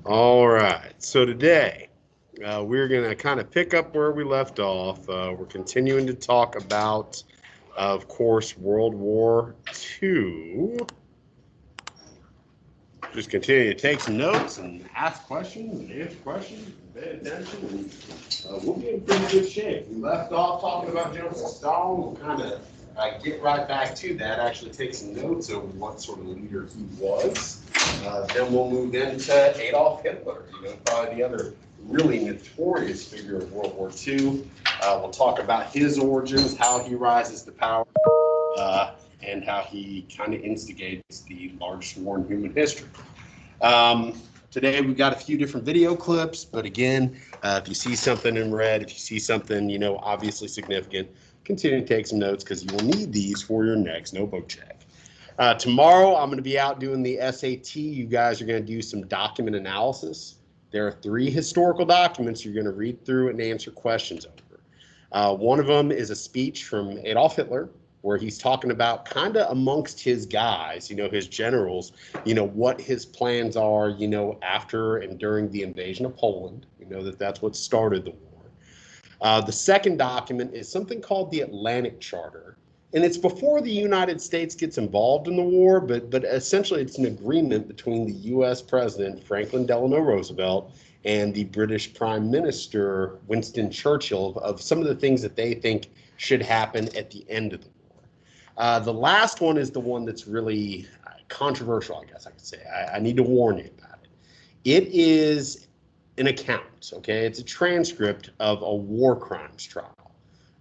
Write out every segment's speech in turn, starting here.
All right. So today we're going to kind of pick up where we left off. We're continuing to talk about, of course, World War II. Just continue to take some notes and ask questions and answer questions and pay attention. And we'll be in pretty good shape. We left off talking about Joseph Stalin. We'll kind of get right back to that, actually take some notes over what sort of leader he was. Then we'll move into Adolf Hitler, probably the other really notorious figure of World War II. We'll talk about his origins, how he rises to power, and how he kind of instigates the largest war in human history. Today we've got a few different video clips, but again, if you see something in red, if you see something, obviously significant, continue to take some notes because you will need these for your next notebook check. Tomorrow I'm going to be out doing the SAT. You guys are going to do some document analysis. There are 3 historical documents you're going to read through and answer questions over. One of them is a speech from Adolf Hitler, where he's talking about kind of amongst his guys, his generals, what his plans are, after and during the invasion of Poland. That's what started the war. The second document is something called the Atlantic Charter. And it's before the United States gets involved in the war, but essentially it's an agreement between the U.S. President Franklin Delano Roosevelt and the British Prime Minister Winston Churchill of some of the things that they think should happen at the end of the war. The last one is the one that's really controversial, I guess I could say. I need to warn you about it. It is an account, okay? It's a transcript of a war crimes trial.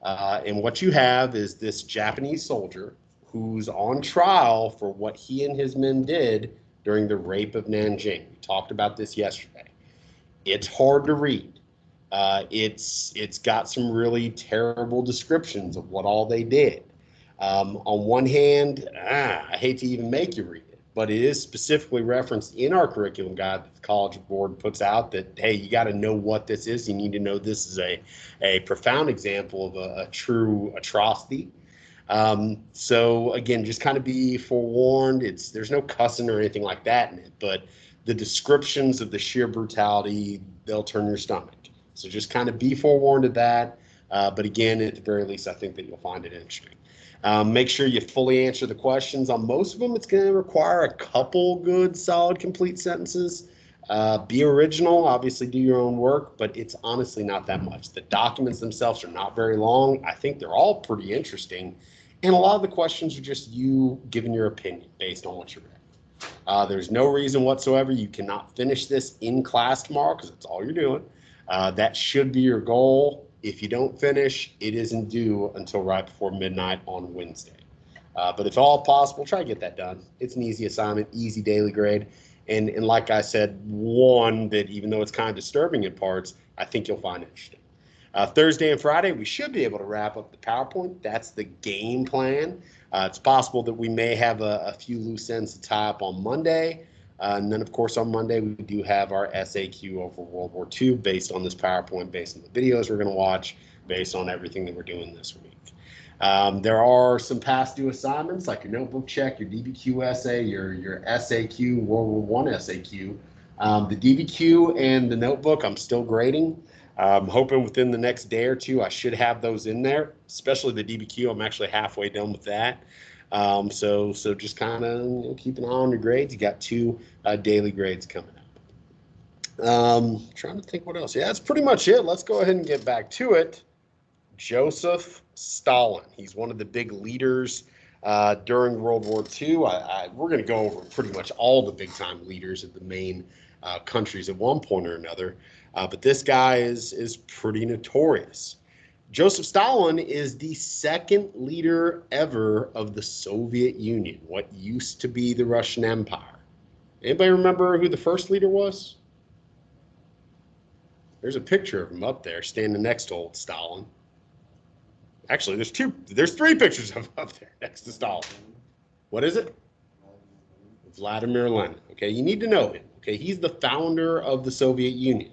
And what you have is this Japanese soldier who's on trial for what he and his men did during the rape of Nanjing. We talked about this yesterday. It's hard to read. It's got some really terrible descriptions of what all they did. On one hand, I hate to even make you read it, but it is specifically referenced in our curriculum guide that the College Board puts out that, hey, you got to know what this is. You need to know this is a profound example of a true atrocity. So again, just kind of be forewarned. There's no cussing or anything like that in it, but the descriptions of the sheer brutality, they'll turn your stomach. So just kind of be forewarned of that. But again, at the very least, I think that you'll find it interesting. Make sure you fully answer the questions. On most of them, it's going to require a couple good, solid, complete sentences. Be original, obviously do your own work, but it's honestly not that much. The documents themselves are not very long. I think they're all pretty interesting. And a lot of the questions are just you giving your opinion based on what you read. There's no reason whatsoever you cannot finish this in class tomorrow because that's all you're doing. That should be your goal. If you don't finish, it isn't due until right before midnight on Wednesday. But if all possible, try to get that done. It's an easy assignment, easy daily grade. And like I said, one that even though it's kind of disturbing in parts, I think you'll find interesting. Thursday and Friday, we should be able to wrap up the PowerPoint. That's the game plan. It's possible that we may have a few loose ends to tie up on Monday. And then, of course, on Monday, we do have our SAQ over World War II based on this PowerPoint, based on the videos we're going to watch, based on everything that we're doing this week. There are some past due assignments like your notebook check, your DBQ essay, your SAQ, World War I SAQ. The DBQ and the notebook, I'm still grading. I'm hoping within the next day or two, I should have those in there, especially the DBQ. I'm actually halfway done with that. So just kind of keep an eye on your grades. You got 2 daily grades coming up. Trying to think what else. Yeah, that's pretty much it. Let's go ahead and get back to it. Joseph Stalin. He's one of the big leaders during World War II. We're going to go over pretty much all the big-time leaders of the main countries at one point or another. But this guy is pretty notorious. Joseph Stalin is the second leader ever of the Soviet Union, what used to be the Russian Empire. Anybody remember who the first leader was? There's a picture of him up there standing next to old Stalin. Actually, there's 3 pictures of him up there next to Stalin. What is it? Vladimir Lenin. Okay, you need to know him. Okay, he's the founder of the Soviet Union.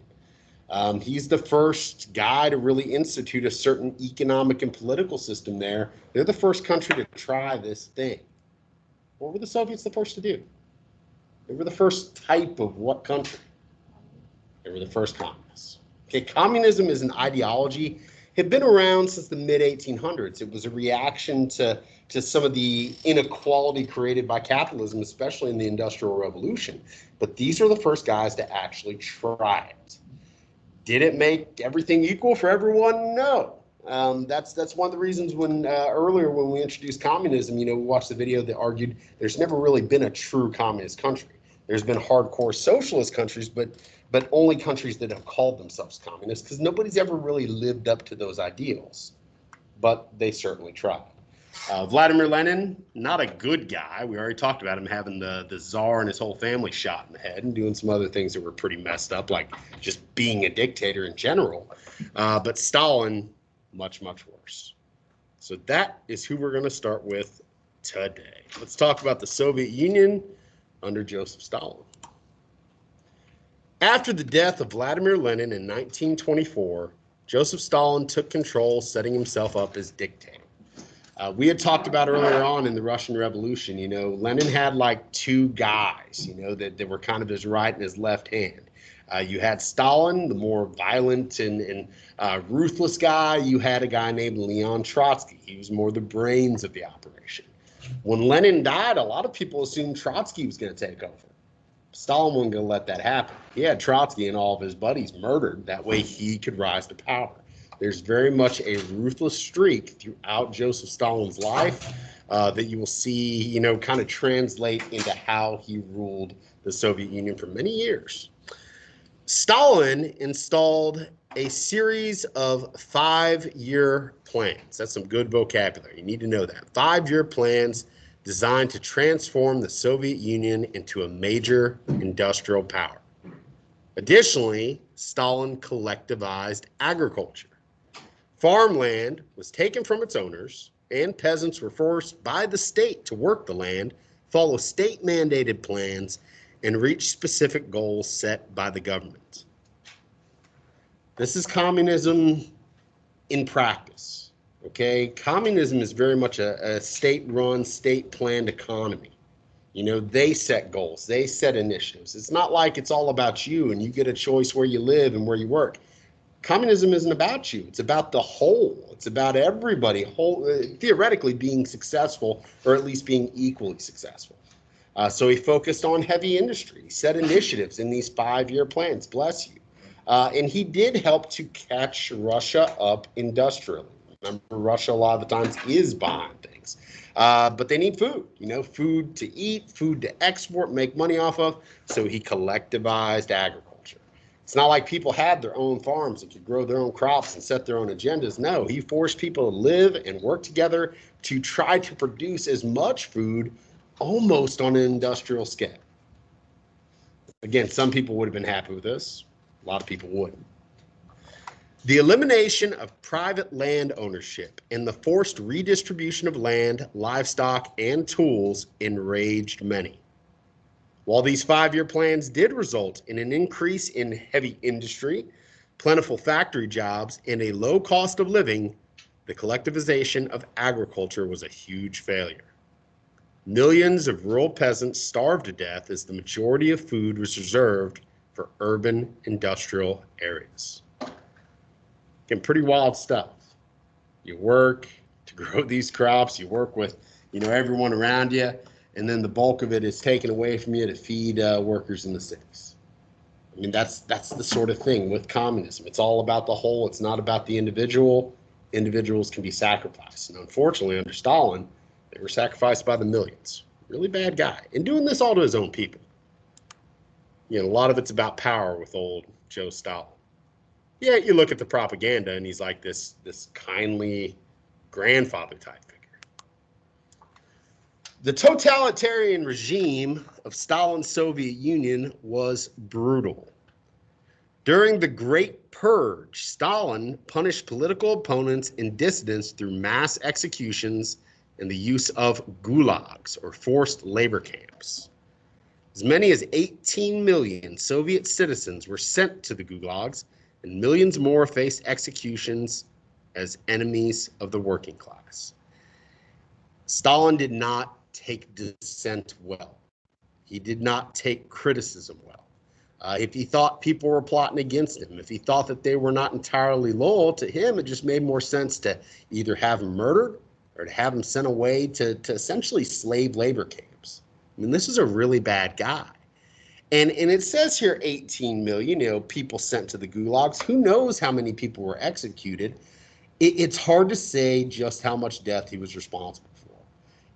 He's the first guy to really institute a certain economic and political system there. They're the first country to try this thing. What were the Soviets the first to do? They were the first type of what country? They were the first communists. Okay, communism is an ideology. It had been around since the mid-1800s. It was a reaction to some of the inequality created by capitalism, especially in the Industrial Revolution. But these are the first guys to actually try it. Did it make everything equal for everyone? No. That's one of the reasons when earlier when we introduced communism, we watched the video that argued there's never really been a true communist country. There's been hardcore socialist countries, but only countries that have called themselves communist, because nobody's ever really lived up to those ideals. But they certainly tried. Vladimir Lenin, not a good guy. We already talked about him having the Tsar and his whole family shot in the head and doing some other things that were pretty messed up, like just being a dictator in general. But Stalin, much, much worse. So that is who we're going to start with today. Let's talk about the Soviet Union under Joseph Stalin. After the death of Vladimir Lenin in 1924, Joseph Stalin took control, setting himself up as dictator. We had talked about earlier on in the Russian Revolution, Lenin had like two guys, that were kind of his right and his left hand. You had Stalin, the more violent and ruthless guy. You had a guy named Leon Trotsky. He was more the brains of the operation. When Lenin died, a lot of people assumed Trotsky was going to take over. Stalin wasn't going to let that happen. He had Trotsky and all of his buddies murdered. That way he could rise to power. There's very much a ruthless streak throughout Joseph Stalin's life that you will see, kind of translate into how he ruled the Soviet Union for many years. Stalin installed a series of 5-year plans. That's some good vocabulary. You need to know that. 5-year plans designed to transform the Soviet Union into a major industrial power. Additionally, Stalin collectivized agriculture. Farmland was taken from its owners, and peasants were forced by the state to work the land, follow state-mandated plans, and reach specific goals set by the government. This is communism in practice, okay? Communism is very much a state-run, state-planned economy. They set goals, they set initiatives. It's not like it's all about you and you get a choice where you live and where you work. Communism isn't about you. It's about the whole. It's about everybody theoretically being successful, or at least being equally successful. So he focused on heavy industry. He set initiatives in these 5-year plans, bless you. And he did help to catch Russia up industrially. Remember, Russia a lot of the times is behind things. But they need food, food to eat, food to export, make money off of. So he collectivized agriculture. It's not like people had their own farms and could grow their own crops and set their own agendas. No, he forced people to live and work together to try to produce as much food almost on an industrial scale. Again, some people would have been happy with this. A lot of people wouldn't. The elimination of private land ownership and the forced redistribution of land, livestock, and tools enraged many. While these 5-year plans did result in an increase in heavy industry, plentiful factory jobs, and a low cost of living, the collectivization of agriculture was a huge failure. Millions of rural peasants starved to death as the majority of food was reserved for urban industrial areas. Again, pretty wild stuff. You work to grow these crops, you work with, everyone around you, and then the bulk of it is taken away from you to feed workers in the cities. I mean, that's the sort of thing with communism. It's all about the whole. It's not about the individual. Individuals can be sacrificed. And unfortunately, under Stalin, they were sacrificed by the millions. Really bad guy. And doing this all to his own people. A lot of it's about power with old Joe Stalin. Yeah, you look at the propaganda and he's like this kindly grandfather type figure. The totalitarian regime of Stalin's Soviet Union was brutal. During the Great Purge, Stalin punished political opponents and dissidents through mass executions and the use of gulags, or forced labor camps. As many as 18 million Soviet citizens were sent to the gulags, and millions more faced executions as enemies of the working class. Stalin did not take dissent well. He did not take criticism well. If he thought people were plotting against him, if he thought that they were not entirely loyal to him, it just made more sense to either have him murdered or to have him sent away to essentially slave labor camps. I mean, this is a really bad guy. And it says here 18 million, people sent to the gulags. Who knows how many people were executed? It's hard to say just how much death he was responsible for.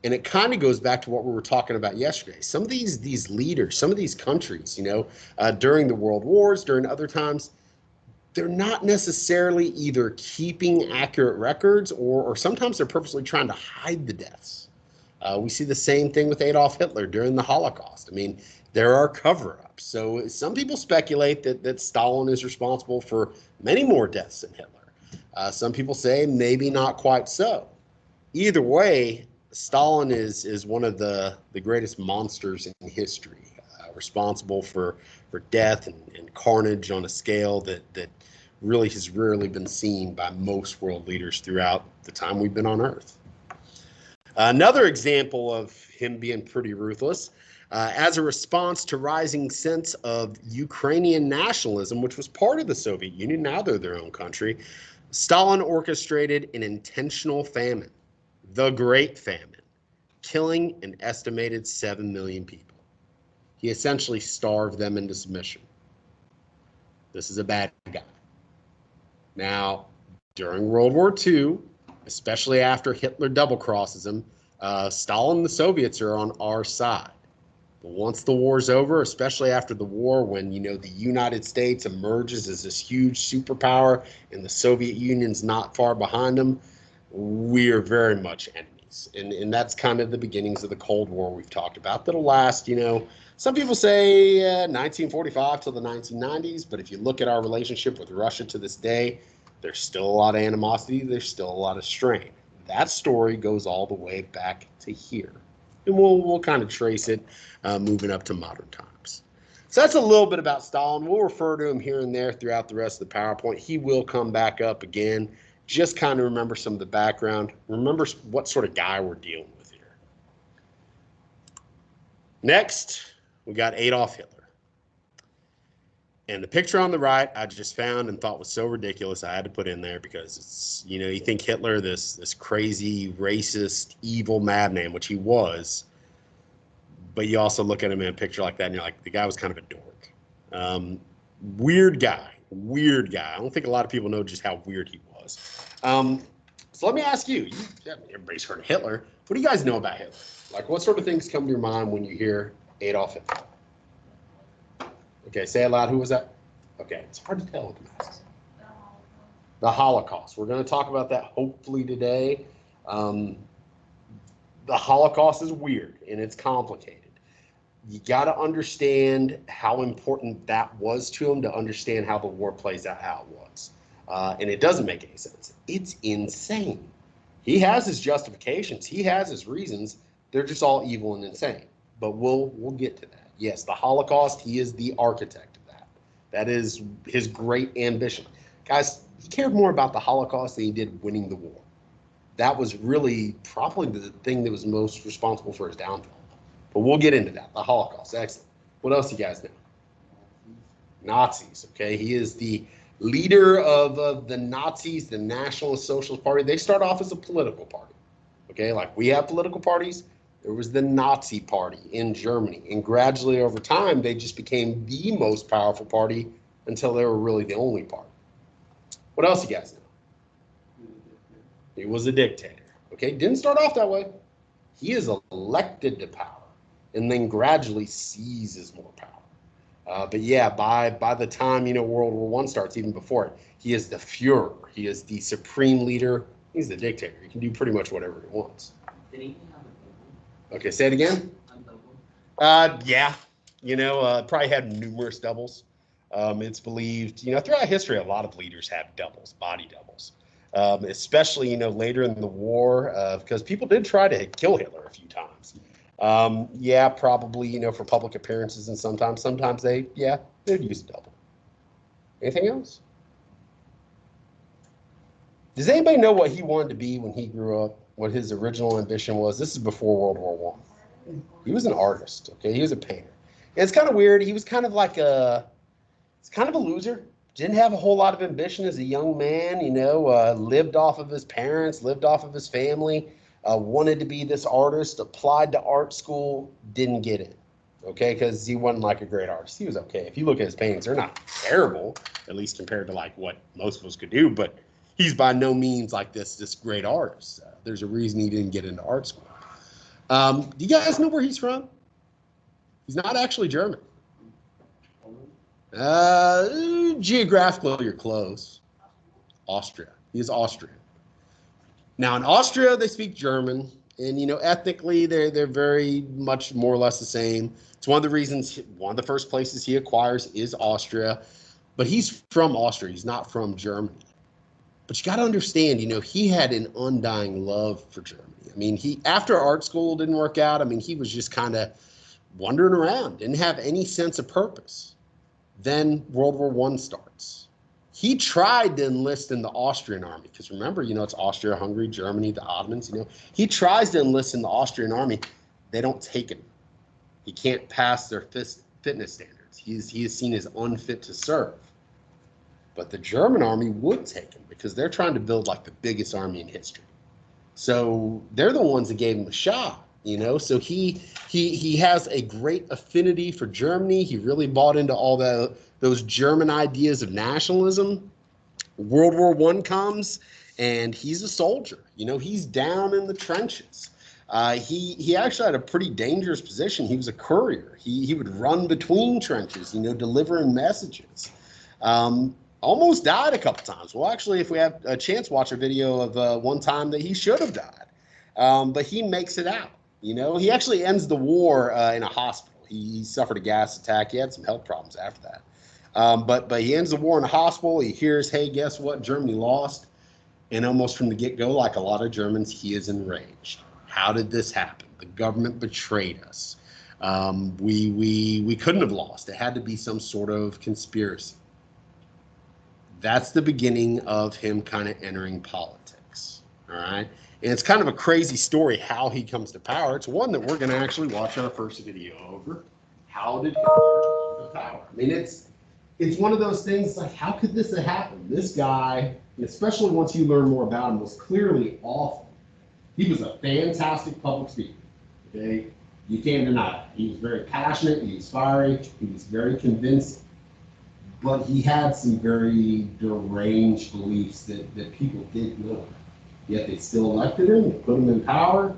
And it kind of goes back to what we were talking about yesterday. Some of these leaders, some of these countries, during the world wars, during other times, they're not necessarily either keeping accurate records or sometimes they're purposely trying to hide the deaths. We see the same thing with Adolf Hitler during the Holocaust. I mean, there are cover-ups. So some people speculate that Stalin is responsible for many more deaths than Hitler. Some people say maybe not quite so. Either way, Stalin is one of the greatest monsters in history, responsible for death and carnage on a scale that really has rarely been seen by most world leaders throughout the time we've been on Earth. Another example of him being pretty ruthless, as a response to rising sense of Ukrainian nationalism, which was part of the Soviet Union, now they're their own country, Stalin orchestrated an intentional famine, the Great Famine, killing an estimated 7 million people. He essentially starved them into submission. This is a bad guy. Now, during World War II, especially after Hitler double-crosses him, Stalin and the Soviets are on our side. But once the war's over, especially after the war, when the United States emerges as this huge superpower and the Soviet Union's not far behind them, we are very much enemies. And that's kind of the beginnings of the Cold War we've talked about that'll last, some people say 1945 till the 1990s, but if you look at our relationship with Russia to this day, there's still a lot of animosity, there's still a lot of strain. That story goes all the way back to here. And we'll kind of trace it moving up to modern times. So that's a little bit about Stalin. We'll refer to him here and there throughout the rest of the PowerPoint. He will come back up again. Just kind of remember some of the background. Remember what sort of guy we're dealing with here. Next, we got Adolf Hitler. And the picture on the right, I just found and thought was so ridiculous, I had to put in there because it's, you think Hitler, this crazy, racist, evil madman, which he was, but you also look at him in a picture like that and you're like, the guy was kind of a dork. Weird guy. I don't think a lot of people know just how weird he was. So let me ask you, everybody's heard of Hitler. What do you guys know about Hitler? Like, what sort of things come to your mind when you hear Adolf Hitler? Okay, say it loud. Who was that? Okay, it's hard to tell with the masks. The Holocaust. We're going to talk about that hopefully today. The Holocaust is weird and it's complicated. You got to understand how important that was to him to understand how the war plays out, how it was. And it doesn't make any sense. It's insane. He has his justifications. He has his reasons. They're just all evil and insane. But we'll get to that. Yes, the Holocaust, he is the architect of that. That is his great ambition. Guys, he cared more about the Holocaust than he did winning the war. That was really probably the thing that was most responsible for his downfall. But we'll get into that, the Holocaust. Excellent. What else do you guys know? Nazis, okay? He is the leader of the Nazis, the Nationalist Socialist Party. They start off as a political party, okay? Like we have political parties. There was the Nazi Party in Germany. And gradually over time, they just became the most powerful party until they were really the only party. What else you guys know? He was a dictator. Okay, didn't start off that way. He is elected to power and then gradually seizes more power. But yeah, by the time, World War I starts, even before it, he is the Fuhrer. He is the supreme leader. He's the dictator. He can do pretty much whatever he wants. Okay, say it again. Yeah, probably had numerous doubles. It's believed, throughout history, a lot of leaders have doubles, body doubles, especially, later in the war, because people did try to kill Hitler a few times. Yeah, probably, for public appearances and sometimes they'd use a double. Anything else? Does anybody know what he wanted to be when he grew up? What his original ambition was? This is before World War I. He was an artist, okay? He was a painter. And it's kind of weird. He was kind of like a He's kind of a loser. Didn't have a whole lot of ambition as a young man, lived off of his parents, lived off of his family, wanted to be this artist, applied to art school, didn't get it. Okay, because he wasn't like a great artist. He was okay. If you look at his paintings, they're not terrible, at least compared to like what most of us could do, but he's by no means like this great artist. There's a reason he didn't get into art school. Do you guys know where he's from? He's not actually German. Geographically, you're close. Austria. He is Austrian. Now, in Austria, they speak German, and ethnically, they're very much more or less the same. It's one of the reasons, one of the first places he acquires is Austria, but he's from Austria. He's not from Germany. But you got to understand, he had an undying love for Germany. I mean, after art school didn't work out, I mean, he was just kind of wandering around, didn't have any sense of purpose. Then World War I starts. He tried to enlist in the Austrian army because remember, it's Austria, Hungary, Germany, the Ottomans. He tries to enlist in the Austrian army. They don't take him. He can't pass their fitness standards. He is seen as unfit to serve. But the German army would take him because they're trying to build like the biggest army in history. So they're the ones that gave him a shot. So he has a great affinity for Germany. He really bought into all those German ideas of nationalism. World War I comes, and he's a soldier. He's down in the trenches. He actually had a pretty dangerous position. He was a courier. He would run between trenches, delivering messages. Almost died a couple times. Well, actually, if we have a chance, watch a video of one time that he should have died. But he makes it out. He actually ends the war in a hospital. He suffered a gas attack. He had some health problems after that. But he ends the war in a hospital. He hears, hey, guess what? Germany lost. And almost from the get-go, like a lot of Germans, he is enraged. How did this happen? The government betrayed us. We couldn't have lost. It had to be some sort of conspiracy. That's the beginning of him kind of entering politics. All right. And it's kind of a crazy story how he comes to power. It's one that we're going to actually watch our first video over. How did Hitler come to power? I mean, it's one of those things like, how could this have happened? This guy, especially once you learn more about him, was clearly awful. He was a fantastic public speaker. Okay, you can't deny it. He was very passionate. He was fiery. He was very convincing. But he had some very deranged beliefs that people did know. Yet they still elected him, they put him in power,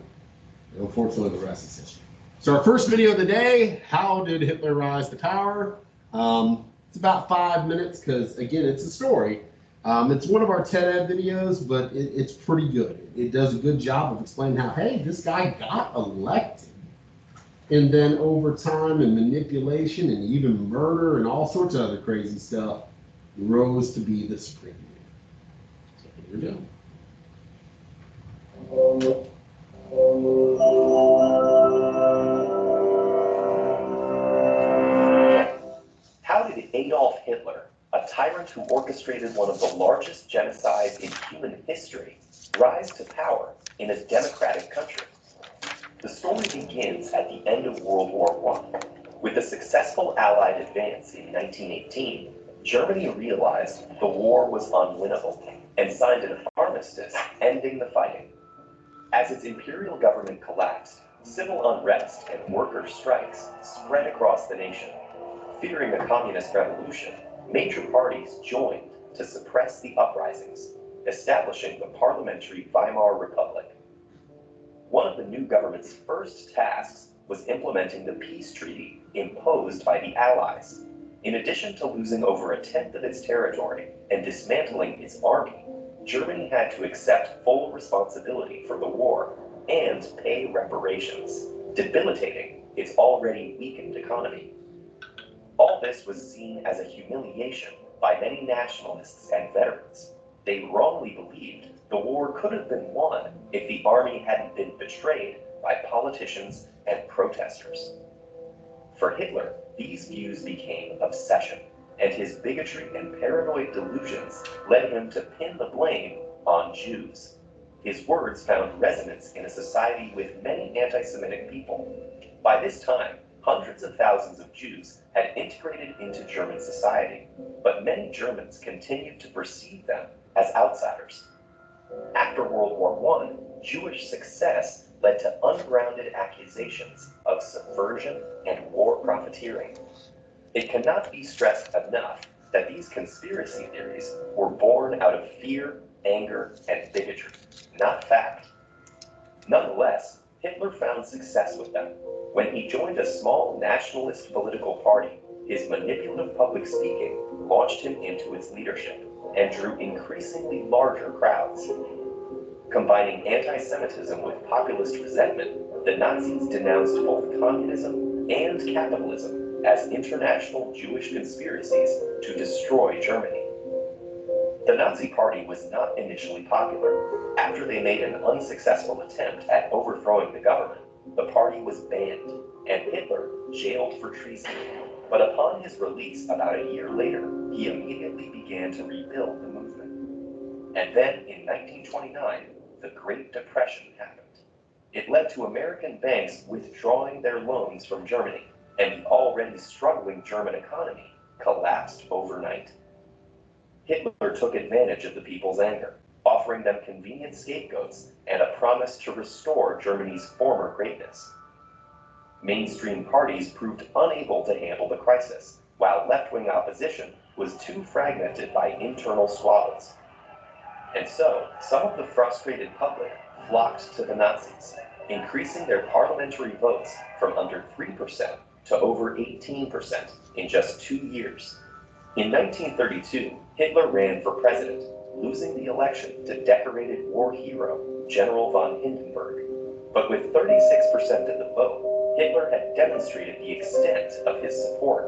and unfortunately the rest is history. So our first video of the day, how did Hitler rise to power? It's about 5 minutes because, again, it's a story. It's one of our TED Ed videos, but it's pretty good. It does a good job of explaining how, hey, this guy got elected. And then over time and manipulation and even murder and all sorts of other crazy stuff, rose to be the supreme leader. So here we go. How did Adolf Hitler, a tyrant who orchestrated one of the largest genocides in human history, rise to power in a democratic country? The story begins at the end of World War I. With a successful Allied advance in 1918, Germany realized the war was unwinnable and signed an armistice ending the fighting. As its imperial government collapsed, civil unrest and worker strikes spread across the nation. Fearing a communist revolution, major parties joined to suppress the uprisings, establishing the parliamentary Weimar Republic. One of the new government's first tasks was implementing the peace treaty imposed by the Allies. In addition to losing over a tenth of its territory and dismantling its army, Germany had to accept full responsibility for the war and pay reparations, debilitating its already weakened economy. All this was seen as a humiliation by many nationalists and veterans. They wrongly believed the war could have been won if the army hadn't been betrayed by politicians and protesters. For Hitler, these views became obsession, and his bigotry and paranoid delusions led him to pin the blame on Jews. His words found resonance in a society with many anti-Semitic people. By this time, Hundreds of thousands of Jews had integrated into German society, but many Germans continued to perceive them as outsiders. After World War I, Jewish success led to ungrounded accusations of subversion and war profiteering. It cannot be stressed enough that these conspiracy theories were born out of fear, anger, and bigotry, not fact. Nonetheless, Hitler found success with them. When he joined a small nationalist political party, his manipulative public speaking launched him into its leadership and drew increasingly larger crowds. Combining anti-Semitism with populist resentment, the Nazis denounced both communism and capitalism as international Jewish conspiracies to destroy Germany. The Nazi Party was not initially popular. After they made an unsuccessful attempt at overthrowing the government, the party was banned, and Hitler jailed for treason. But upon his release about a year later, he immediately began to rebuild the movement. And then, in 1929, the Great Depression happened. It led to American banks withdrawing their loans from Germany, and the already struggling German economy collapsed overnight. Hitler took advantage of the people's anger, offering them convenient scapegoats and a promise to restore Germany's former greatness. Mainstream parties proved unable to handle the crisis, while left-wing opposition was too fragmented by internal squabbles. And so, some of the frustrated public flocked to the Nazis, increasing their parliamentary votes from under 3% to over 18% in just 2 years. In 1932, Hitler ran for president, losing the election to decorated war hero General von Hindenburg. But with 36% of the vote, Hitler had demonstrated the extent of his support.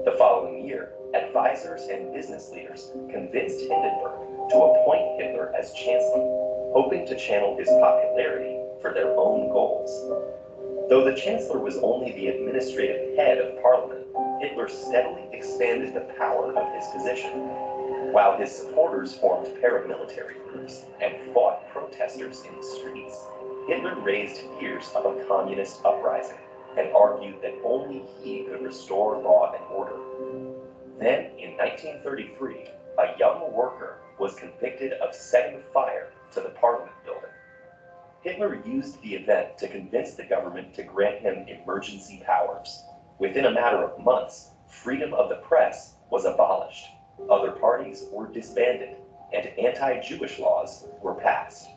The following year, advisors and business leaders convinced Hindenburg to appoint Hitler as chancellor, hoping to channel his popularity for their own goals. Though the chancellor was only the administrative head of parliament, Hitler steadily expanded the power of his position. While his supporters formed paramilitary groups and fought protesters in the streets, Hitler raised fears of a communist uprising and argued that only he could restore law and order. Then, in 1933, a young worker was convicted of setting fire to the Parliament building. Hitler used the event to convince the government to grant him emergency powers. Within a matter of months, freedom of the press was abolished, other parties were disbanded, and anti-Jewish laws were passed.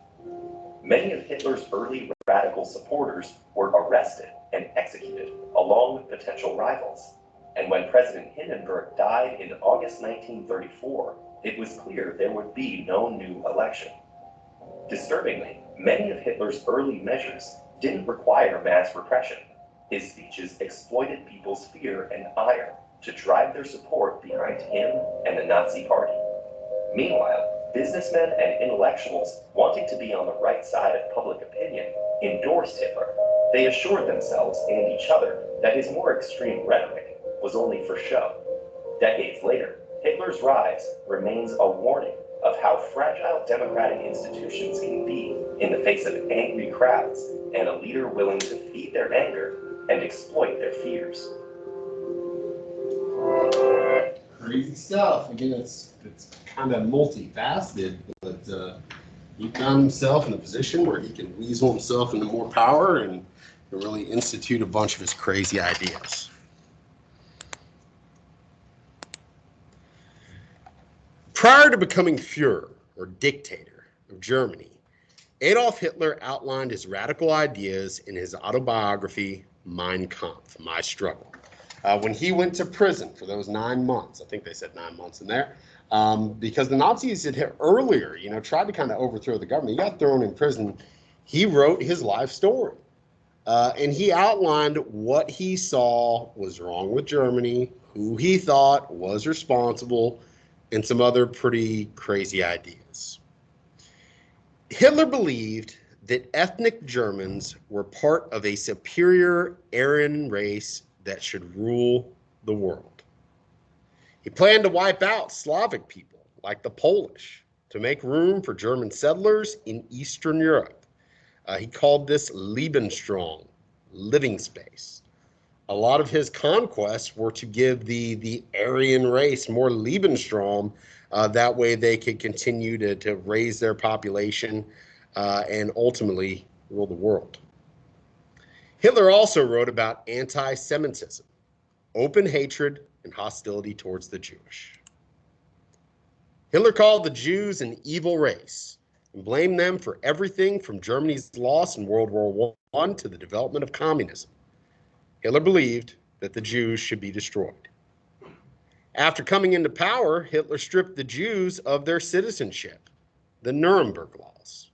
Many of Hitler's early radical supporters were arrested and executed, along with potential rivals. And when President Hindenburg died in August 1934, it was clear there would be no new election. Disturbingly, many of Hitler's early measures didn't require mass repression. His speeches exploited people's fear and ire to drive their support behind him and the Nazi Party. Meanwhile, businessmen and intellectuals wanting to be on the right side of public opinion endorsed Hitler. They assured themselves and each other that his more extreme rhetoric was only for show. Decades later, Hitler's rise remains a warning of how fragile democratic institutions can be in the face of angry crowds and a leader willing to feed their anger and exploit their fears. Crazy stuff. Again, it's kind of multifaceted, but he found himself in a position where he can weasel himself into more power and really institute a bunch of his crazy ideas. Prior to becoming Führer, or dictator, of Germany, Adolf Hitler outlined his radical ideas in his autobiography, Mein Kampf, My Struggle. When he went to prison for those 9 months, I think they said 9 months in there, because the Nazis had earlier, tried to kind of overthrow the government. He got thrown in prison. He wrote his life story, and he outlined what he saw was wrong with Germany, who he thought was responsible, and some other pretty crazy ideas. Hitler believed that ethnic Germans were part of a superior Aryan race that should rule the world. He planned to wipe out Slavic people, like the Polish, to make room for German settlers in Eastern Europe. He called this Lebensraum, living space. A lot of his conquests were to give the Aryan race more Lebensraum. That way they could continue to raise their population and ultimately rule the world. Hitler also wrote about anti-Semitism, open hatred and hostility towards the Jewish. Hitler called the Jews an evil race and blamed them for everything from Germany's loss in World War I to the development of communism. Hitler believed that the Jews should be destroyed. After coming into power, Hitler stripped the Jews of their citizenship, the Nuremberg laws.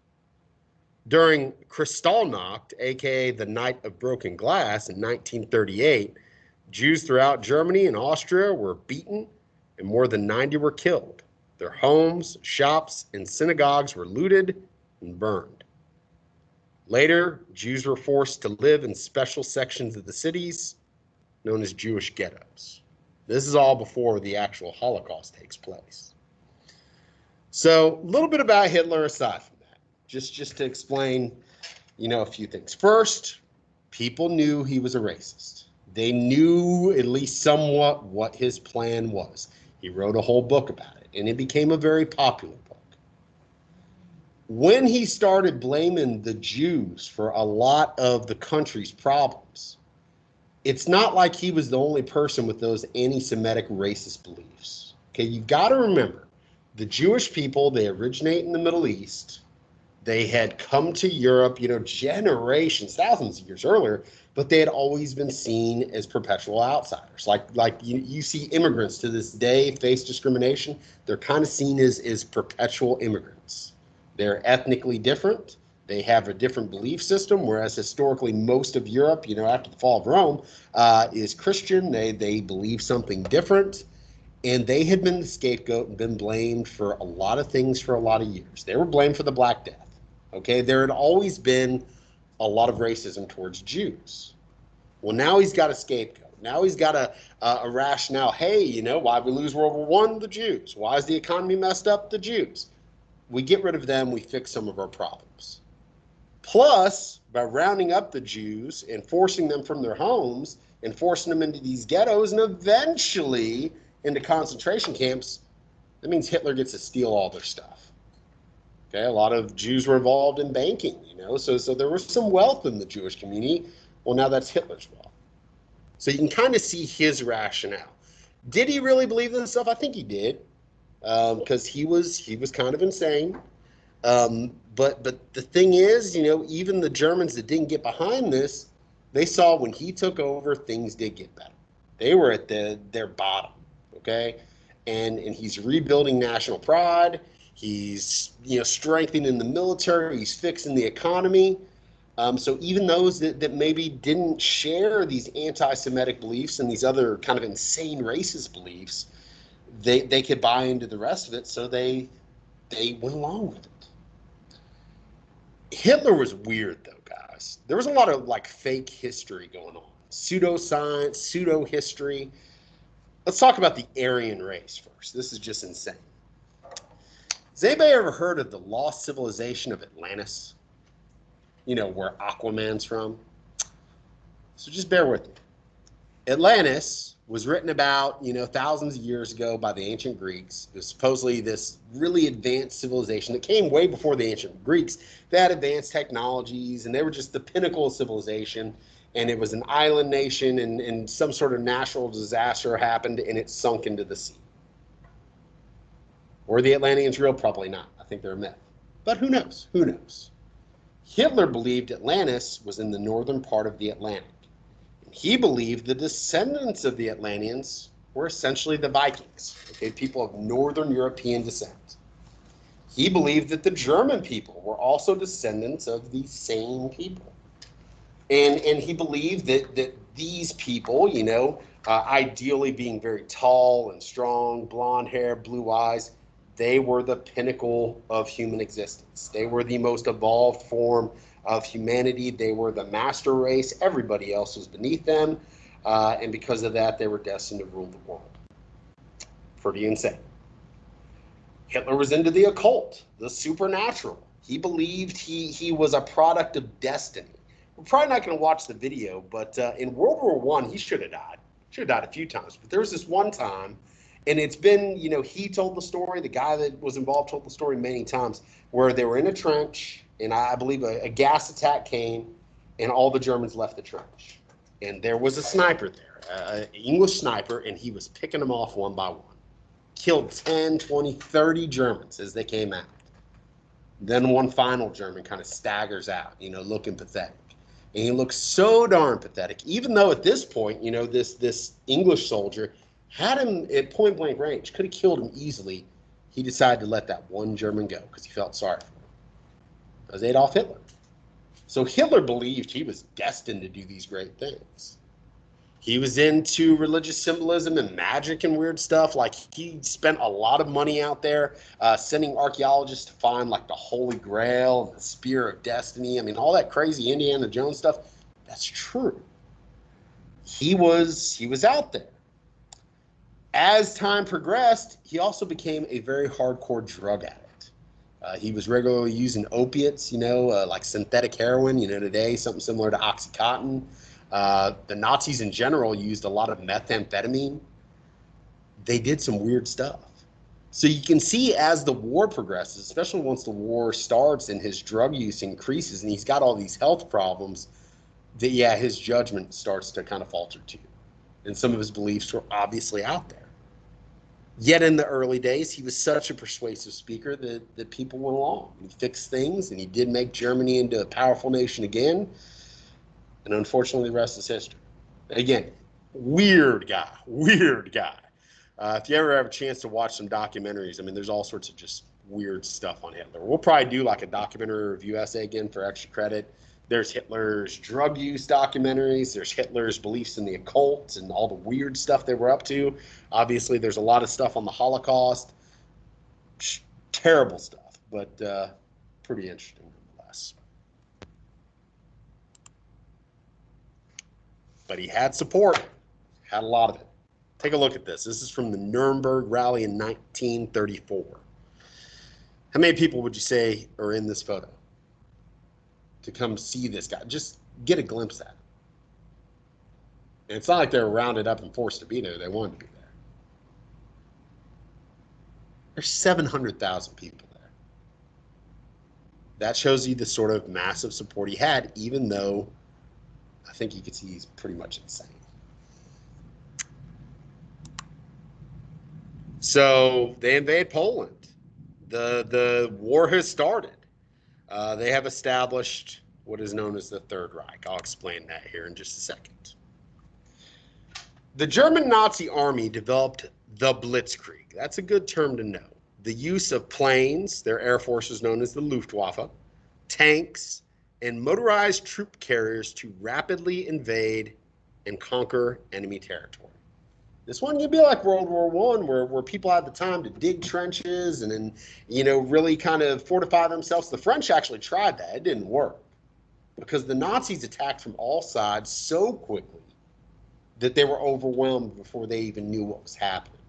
During Kristallnacht, aka the Night of Broken Glass in 1938, Jews throughout Germany and Austria were beaten and more than 90 were killed. Their homes, shops, and synagogues were looted and burned. Later, Jews were forced to live in special sections of the cities known as Jewish ghettos. This is all before the actual Holocaust takes place. So, a little bit about Hitler aside from that, just to explain, a few things. First, people knew he was a racist. They knew at least somewhat what his plan was. He wrote a whole book about it, and it became a very popular book. When he started blaming the Jews for a lot of the country's problems, it's not like he was the only person with those anti-Semitic racist beliefs. Okay, you've got to remember, the Jewish people, they originate in the Middle East. They had come to Europe, generations, thousands of years earlier, but they had always been seen as perpetual outsiders. Like you see immigrants to this day face discrimination. They're kind of seen as perpetual immigrants. They're ethnically different. They have a different belief system, whereas historically most of Europe, after the fall of Rome, is Christian. They believe something different. And they had been the scapegoat and been blamed for a lot of things for a lot of years. They were blamed for the Black Death. Okay, there had always been a lot of racism towards Jews. Well, now he's got a scapegoat. Now he's got a rationale. Hey, why we lose World War I? The Jews. Why is the economy messed up? The Jews. We get rid of them, we fix some of our problems. Plus, by rounding up the Jews and forcing them from their homes and forcing them into these ghettos and eventually into concentration camps, that means Hitler gets to steal all their stuff. Okay, a lot of Jews were involved in banking, so there was some wealth in the Jewish community. Well, now that's Hitler's wealth. So you can kind of see his rationale. Did he really believe this stuff? I think he did, because he was kind of insane. But the thing is, even the Germans that didn't get behind this, they saw when he took over, things did get better. They were at their bottom, okay? And he's rebuilding national pride. He's, strengthening the military. He's fixing the economy. So even those that maybe didn't share these anti-Semitic beliefs and these other kind of insane racist beliefs, they could buy into the rest of it, so they went along with it. Hitler was weird, though, guys. There was a lot of fake history going on, pseudoscience, pseudo-history. Let's talk about the Aryan race first. This is just insane. Has anybody ever heard of the lost civilization of Atlantis? Where Aquaman's from? So just bear with me. Atlantis was written about, thousands of years ago by the ancient Greeks. It was supposedly this really advanced civilization that came way before the ancient Greeks. They had advanced technologies, and they were just the pinnacle of civilization. And it was an island nation, and some sort of natural disaster happened, and it sunk into the sea. Were the Atlanteans real? Probably not. I think they're a myth. But who knows? Who knows? Hitler believed Atlantis was in the northern part of the Atlantic. He believed the descendants of the Atlanteans were essentially the Vikings, okay, people of northern European descent. He believed that the German people were also descendants of these same people. And he believed that these people, ideally being very tall and strong, blonde hair, blue eyes, they were the pinnacle of human existence. They were the most evolved form of humanity. They were the master race. Everybody else was beneath them. And because of that, they were destined to rule the world. Pretty insane. Hitler was into the occult, the supernatural. He believed he was a product of destiny, we're probably not going to watch the video, but in World War One, he should have died. Should have died a few times. But there was this one time, and it's been, he told the story. The guy that was involved told the story many times, where they were in a trench, and I believe a gas attack came, and all the Germans left the trench. And there was a sniper there, an English sniper, and he was picking them off one by one. Killed 10, 20, 30 Germans as they came out. Then one final German kind of staggers out, looking pathetic. And he looks so darn pathetic, even though at this point, this English soldier had him at point blank range, could have killed him easily. He decided to let that one German go because he felt sorry for him. That was Adolf Hitler. So Hitler believed he was destined to do these great things. He was into religious symbolism and magic and weird stuff. Like, he spent a lot of money out there sending archaeologists to find like the Holy Grail and the Spear of Destiny. I mean, all that crazy Indiana Jones stuff. That's true. He was out there. As time progressed, he also became a very hardcore drug addict. He was regularly using opiates, like synthetic heroin, today, something similar to Oxycontin. The Nazis in general used a lot of methamphetamine. They did some weird stuff. So you can see as the war progresses, especially once the war starts and his drug use increases and he's got all these health problems, that, his judgment starts to kind of falter too. And some of his beliefs were obviously out there. Yet in the early days, he was such a persuasive speaker that people went along. He fixed things, and he did make Germany into a powerful nation again. And unfortunately, the rest is history. Again, weird guy. If you ever have a chance to watch some documentaries, I mean, there's all sorts of just weird stuff on Hitler. We'll probably do like a documentary review essay again for extra credit. There's Hitler's drug use documentaries. There's Hitler's beliefs in the occult and all the weird stuff they were up to. Obviously, there's a lot of stuff on the Holocaust. Terrible stuff, but pretty interesting nonetheless. But he had support, had a lot of it. Take a look at this. This is from the Nuremberg rally in 1934. How many people would you say are in this photo to come see this guy? Just get a glimpse at him. And it's not like they were rounded up and forced to be there. They wanted to be there. There's 700,000 people there. That shows you the sort of massive support he had, even though I think you could see he's pretty much insane. So they invade Poland. The war has started. They have established what is known as the Third Reich. I'll explain that here in just a second. The German Nazi army developed the Blitzkrieg. That's a good term to know. The use of planes, their air force is known as the Luftwaffe, tanks, and motorized troop carriers to rapidly invade and conquer enemy territory. This one could be like World War I, where people had the time to dig trenches and then, really kind of fortify themselves. The French actually tried that. It didn't work because the Nazis attacked from all sides so quickly that they were overwhelmed before they even knew what was happening.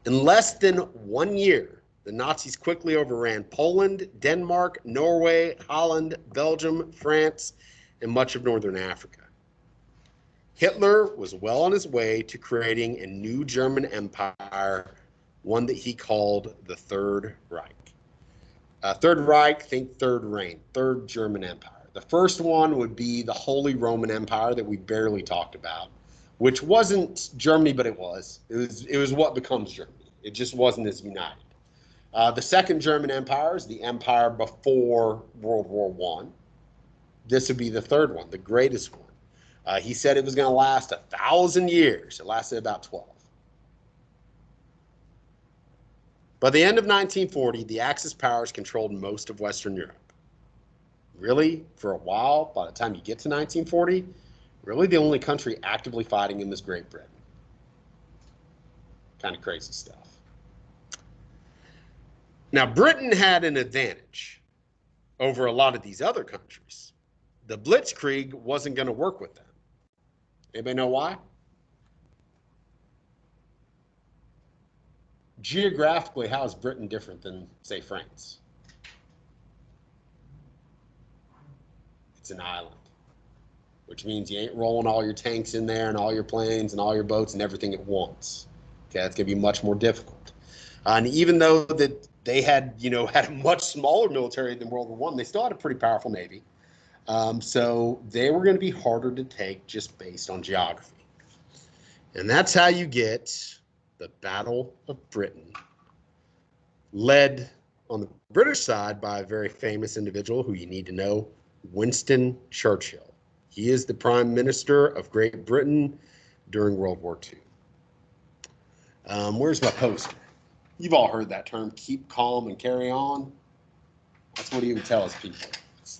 In less than 1 year, the Nazis quickly overran Poland, Denmark, Norway, Holland, Belgium, France, and much of northern Africa. Hitler was well on his way to creating a new German empire, one that he called the Third Reich. Third Reich, think Third Reign, Third German Empire. The first one would be the Holy Roman Empire that we barely talked about, which wasn't Germany, but it was. It was what becomes Germany. It just wasn't as united. The second German Empire is the empire before World War I. This would be the third one, the greatest one. He said it was going to last 1,000 years. It lasted about 12. By the end of 1940, the Axis powers controlled most of Western Europe. Really, for a while, by the time you get to 1940, really the only country actively fighting him is Great Britain. Kind of crazy stuff. Now, Britain had an advantage over a lot of these other countries. The Blitzkrieg wasn't going to work with them. Anybody know why? Geographically, how is Britain different than, say, France? It's an island, which means you ain't rolling all your tanks in there and all your planes and all your boats and everything at once. Okay, that's going to be much more difficult. And even though that they had, had a much smaller military than World War One, they still had a pretty powerful navy. So they were going to be harder to take just based on geography. And that's how you get the Battle of Britain, led on the British side by a very famous individual who you need to know, Winston Churchill. He is the Prime Minister of Great Britain during World War II. Where's my poster? You've all heard that term, keep calm and carry on. That's what he would tell his people.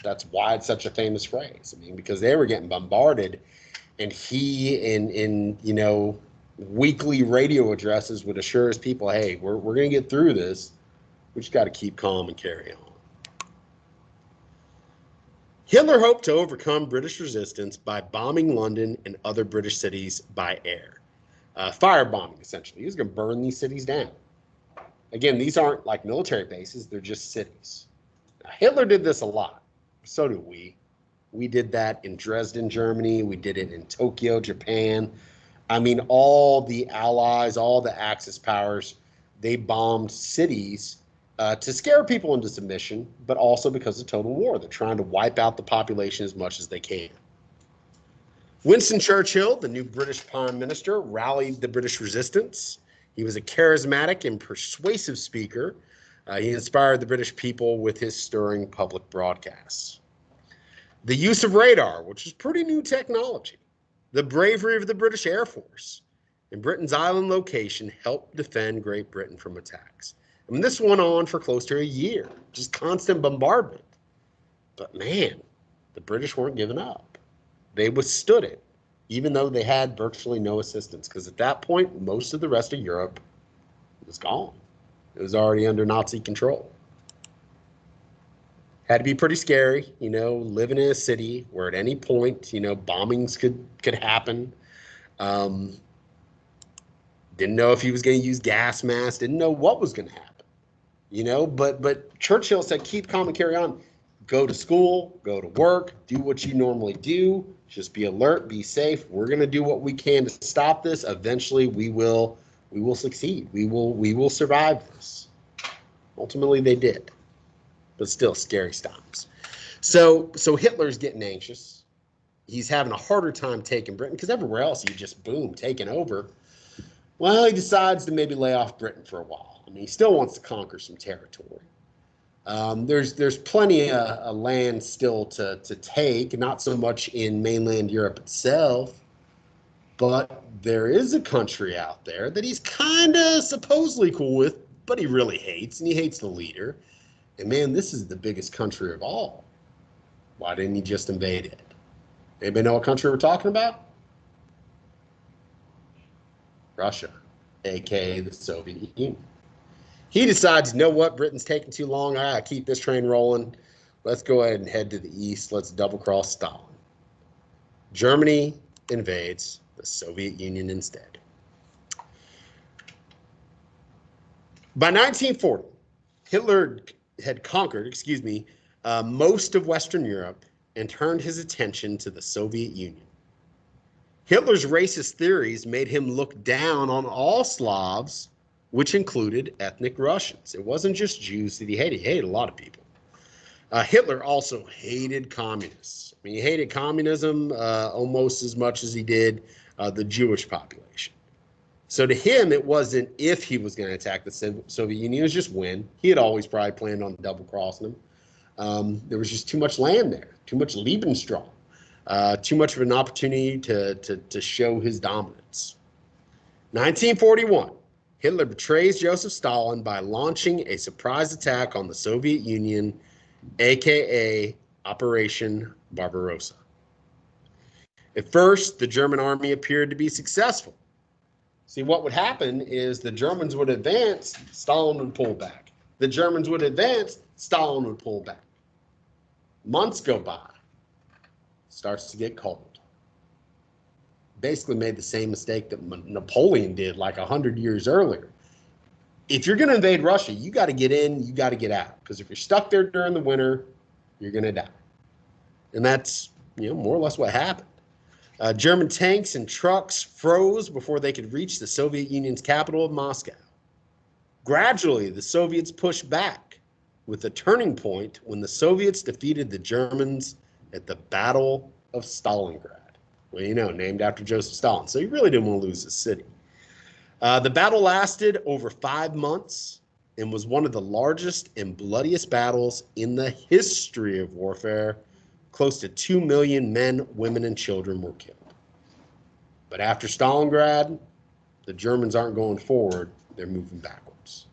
That's why it's such a famous phrase. I mean, because they were getting bombarded, and he in weekly radio addresses would assure his people, hey, we're going to get through this. We just got to keep calm and carry on. Hitler hoped to overcome British resistance by bombing London and other British cities by air. Firebombing, essentially. He was going to burn these cities down. Again, these aren't like military bases. They're just cities. Now, Hitler did this a lot. So do we. We did that in Dresden, Germany. We did it in Tokyo, Japan. I mean, all the Allies, all the Axis powers, they bombed cities to scare people into submission, but also because of total war. They're trying to wipe out the population as much as they can. Winston Churchill, the new British Prime Minister, rallied the British resistance. He was a charismatic and persuasive speaker. He inspired the British people with his stirring public broadcasts. The use of radar, which is pretty new technology, the bravery of the British Air Force, and Britain's island location helped defend Great Britain from attacks. I mean, this went on for close to a year, just constant bombardment. But man, the British weren't giving up. They withstood it, even though they had virtually no assistance, because at that point, most of the rest of Europe was gone. It was already under Nazi control. Had to be pretty scary, living in a city where at any point, bombings could happen. Didn't know if he was going to use gas masks, didn't know what was going to happen, but Churchill said, keep calm and carry on. Go to school, go to work, do what you normally do. Just be alert, be safe. We're going to do what we can to stop this. Eventually, we will succeed. We will survive this. Ultimately, they did, but still scary times. So Hitler's getting anxious. He's having a harder time taking Britain because everywhere else he just boom taking over. Well, he decides to maybe lay off Britain for a while. I mean, he still wants to conquer some territory. There's plenty of land still to take, not so much in mainland Europe itself, but there is a country out there that he's kind of supposedly cool with, but he really hates, and he hates the leader. And man, this is the biggest country of all. Why didn't he just invade it? Anybody know what country we're talking about? Russia, aka the Soviet Union. He decides, you know what, Britain's taking too long. I gotta keep this train rolling. Let's go ahead and head to the east. Let's double cross Stalin. Germany invades the Soviet Union instead. By 1940, Hitler had conquered, most of Western Europe and turned his attention to the Soviet Union. Hitler's racist theories made him look down on all Slavs, which included ethnic Russians. It wasn't just Jews that he hated a lot of people. Hitler also hated communists. I mean, he hated communism almost as much as he did the Jewish population. So to him, it wasn't if he was going to attack the Soviet Union, it was just when. He had always probably planned on double-crossing them. There was just too much land there, too much Lebensraum, too much of an opportunity to show his dominance. 1941. Hitler betrays Joseph Stalin by launching a surprise attack on the Soviet Union, aka Operation Barbarossa. At first, the German army appeared to be successful. See, what would happen is the Germans would advance, Stalin would pull back. The Germans would advance, Stalin would pull back. Months go by. Starts to get cold. Basically made the same mistake that Napoleon did like 100 years earlier. If you're going to invade Russia, you got to get in, you got to get out. Because if you're stuck there during the winter, you're going to die. And that's, more or less what happened. German tanks and trucks froze before they could reach the Soviet Union's capital of Moscow. Gradually, the Soviets pushed back, with a turning point when the Soviets defeated the Germans at the Battle of Stalingrad. Well, named after Joseph Stalin. So you really didn't want to lose the city. The battle lasted over 5 months and was one of the largest and bloodiest battles in the history of warfare. Close to 2 million men, women, and children were killed. But after Stalingrad, the Germans aren't going forward, they're moving backwards.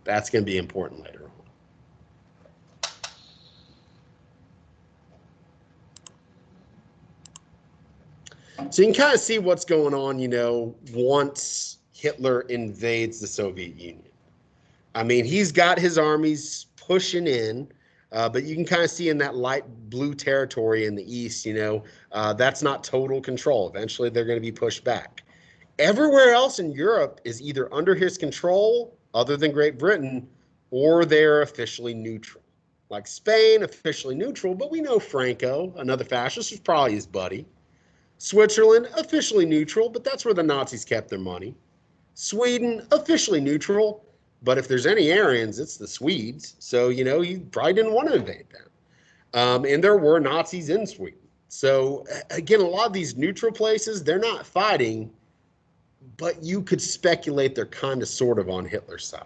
That's going to be important later on. So you can kind of see what's going on, once Hitler invades the Soviet Union. I mean, he's got his armies pushing in, but you can kind of see in that light blue territory in the east, that's not total control. Eventually, they're going to be pushed back. Everywhere else in Europe is either under his control, other than Great Britain, or they're officially neutral. Like Spain, officially neutral, but we know Franco, another fascist, was probably his buddy. Switzerland, officially neutral, but that's where the Nazis kept their money. Sweden, officially neutral, but if there's any Aryans, it's the Swedes. So, he probably didn't want to invade them. And there were Nazis in Sweden. So, again, a lot of these neutral places, they're not fighting, but you could speculate they're kind of sort of on Hitler's side.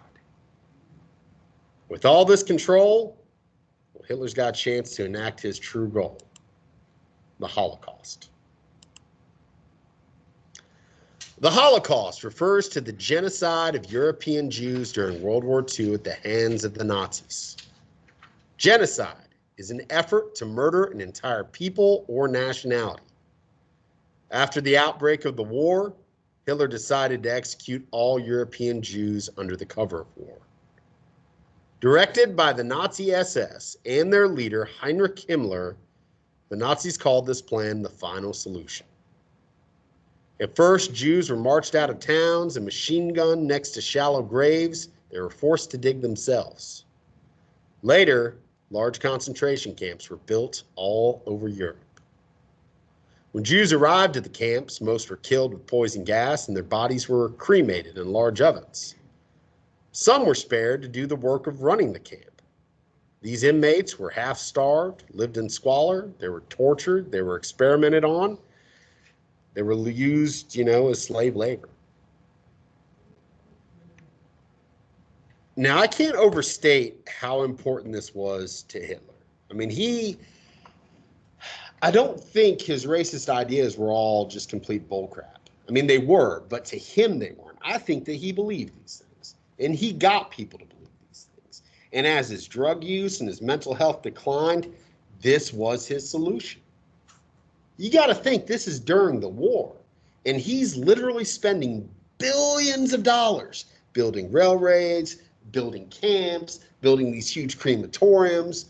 With all this control, Hitler's got a chance to enact his true goal, the Holocaust. The Holocaust refers to the genocide of European Jews during World War II at the hands of the Nazis. Genocide is an effort to murder an entire people or nationality. After the outbreak of the war, Hitler decided to execute all European Jews under the cover of war. Directed by the Nazi SS and their leader, Heinrich Himmler, the Nazis called this plan the final solution. At first, Jews were marched out of towns and machine gunned next to shallow graves they were forced to dig themselves. Later, large concentration camps were built all over Europe. When Jews arrived at the camps, most were killed with poison gas and their bodies were cremated in large ovens. Some were spared to do the work of running the camp. These inmates were half-starved, lived in squalor, they were tortured, they were experimented on, they were used, as slave labor. Now, I can't overstate how important this was to Hitler. I mean, I don't think his racist ideas were all just complete bullcrap. I mean, they were, but to him they weren't. I think that he believed these things, and he got people to believe these things. And as his drug use and his mental health declined, this was his solution. You got to think this is during the war, and he's literally spending billions of dollars building railroads, building camps, building these huge crematoriums.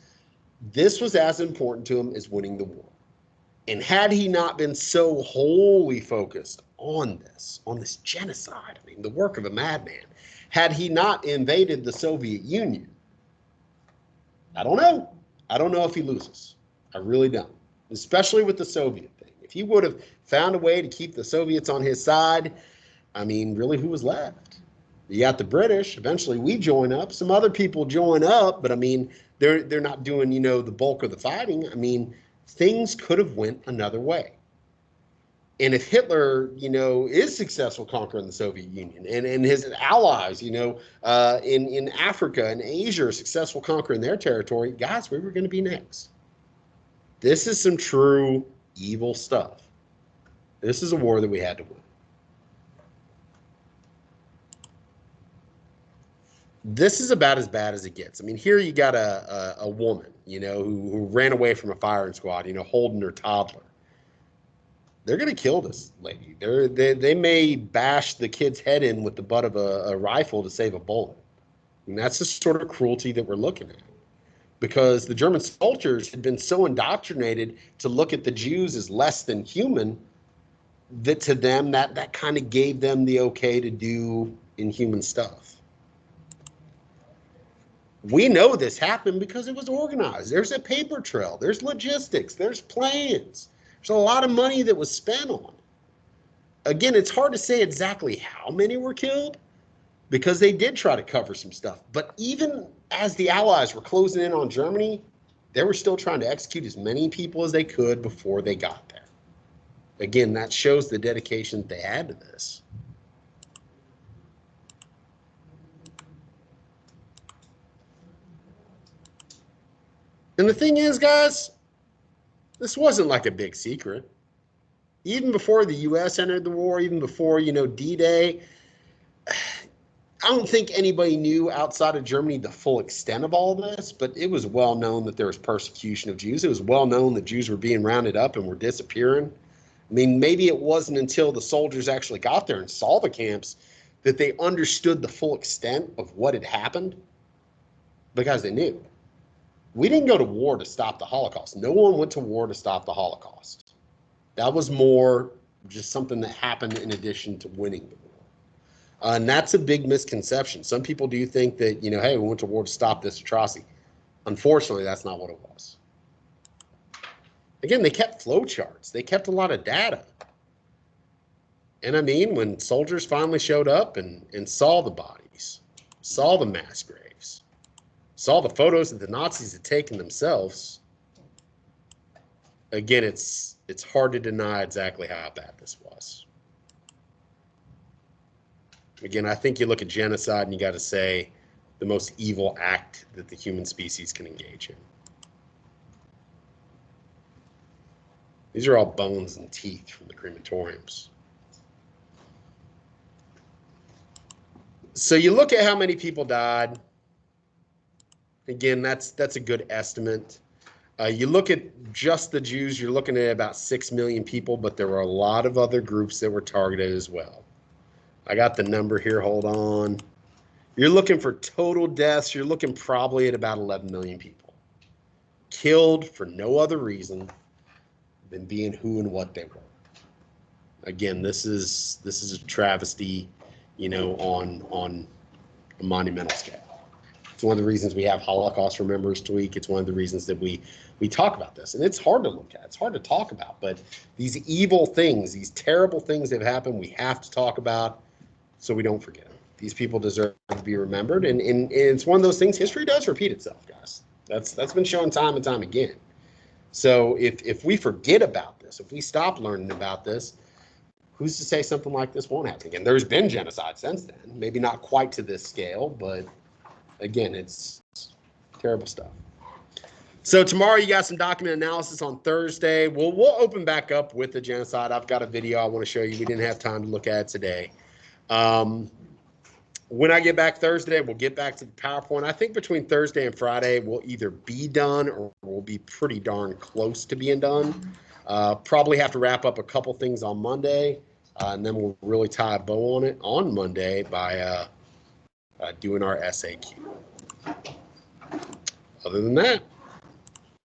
This was as important to him as winning the war. And had he not been so wholly focused on this genocide, I mean, the work of a madman, had he not invaded the Soviet Union, I don't know. I don't know if he loses. I really don't. Especially with the Soviet thing. If he would have found a way to keep the Soviets on his side, I mean, really, who was left? You got the British. Eventually, we join up. Some other people join up, but I mean, they're not doing, the bulk of the fighting. I mean, things could have went another way. And if Hitler, is successful conquering the Soviet Union and his allies, in Africa and Asia are successful conquering their territory, guys, where we're going to be next. This is some true evil stuff. This is a war that we had to win. This is about as bad as it gets. I mean, here you got a woman, who ran away from a firing squad, holding her toddler. They're going to kill this lady. They may bash the kid's head in with the butt of a rifle to save a bullet. And that's the sort of cruelty that we're looking at. Because the German soldiers had been so indoctrinated to look at the Jews as less than human that to them that kind of gave them the okay to do inhuman stuff. We know this happened because it was organized. There's a paper trail. There's logistics. There's plans. There's a lot of money that was spent on it. Again, it's hard to say exactly how many were killed because they did try to cover some stuff. But even as the Allies were closing in on Germany, they were still trying to execute as many people as they could before they got there. Again, that shows the dedication that they had to this. And the thing is, guys, this wasn't like a big secret. Even before the U.S. entered the war, even before, D-Day, I don't think anybody knew outside of Germany the full extent of all this, but it was well known that there was persecution of Jews. It was well known that Jews were being rounded up and were disappearing. I mean, maybe it wasn't until the soldiers actually got there and saw the camps that they understood the full extent of what had happened, because they knew. We didn't go to war to stop the Holocaust. No one went to war to stop the Holocaust. That was more just something that happened in addition to winning the war. And that's a big misconception. Some people do think that, hey, we went to war to stop this atrocity. Unfortunately, that's not what it was. Again, they kept flowcharts. They kept a lot of data. And I mean, when soldiers finally showed up and saw the bodies, saw the mass graves, saw the photos that the Nazis had taken themselves, again, it's hard to deny exactly how bad this was. Again, I think you look at genocide and you got to say the most evil act that the human species can engage in. These are all bones and teeth from the crematoriums. So you look at how many people died. Again, that's a good estimate. You look at just the Jews, you're looking at about 6 million people, but there were a lot of other groups that were targeted as well. I got the number here, hold on. You're looking for total deaths, you're looking probably at about 11 million people. Killed for no other reason than being who and what they were. Again, this is a travesty, on a monumental scale. It's one of the reasons we have Holocaust Remembrance Week. It's one of the reasons that we talk about this. And it's hard to look at. It's hard to talk about. But these evil things, these terrible things that have happened, we have to talk about so we don't forget them. These people deserve to be remembered. And it's one of those things, history does repeat itself, guys. That's been shown time and time again. So if we forget about this, if we stop learning about this, who's to say something like this won't happen again? There's been genocide since then. Maybe not quite to this scale, but again, it's terrible stuff. So tomorrow you got some document analysis on Thursday. We'll open back up with the genocide. I've got a video I want to show you. We didn't have time to look at it today. When I get back Thursday, we'll get back to the PowerPoint. I think between Thursday and Friday, we'll either be done or we'll be pretty darn close to being done. Probably have to wrap up a couple things on Monday, and then we'll really tie a bow on it on Monday by doing our SAQ. Other than that,